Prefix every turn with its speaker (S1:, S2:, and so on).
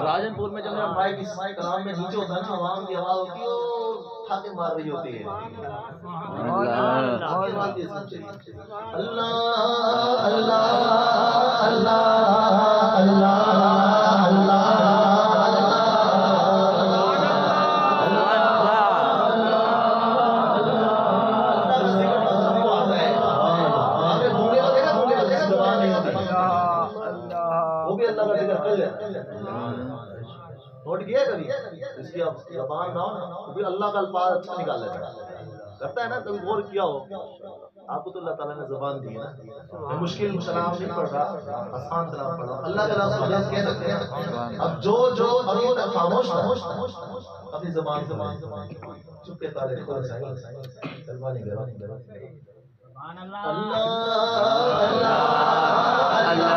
S1: راجنپور میں جب میرا مائک اس کلام میں نیچے ہوتا ہے نا، عوام کی آواز ہوتی ہے اور ٹھاکے مار رہی ہوتی ہے. اللہ اللہ اللہ اللہ اللہ نوٹ کیا کبھی اس کی زبان نہ ہو تو پھر اللہ کا الفاظ اچھا نکال لیتا ہے، کرتا ہے نا. کبھی غور کیا ہو آپ کو تو اللہ تعالیٰ نے زبان دی ہے نا. میں مشکل کلام نہیں پڑھ رہا، آسان کلام پڑھ رہا ہوں. اللہ کا لفظ کہہ سکتے ہیں. اب جو ابھی تک خاموش تھا اپنی زبان چپ کے تالے کھول سائیں کلمہ نہیں کرو. اللہ اللہ اللہ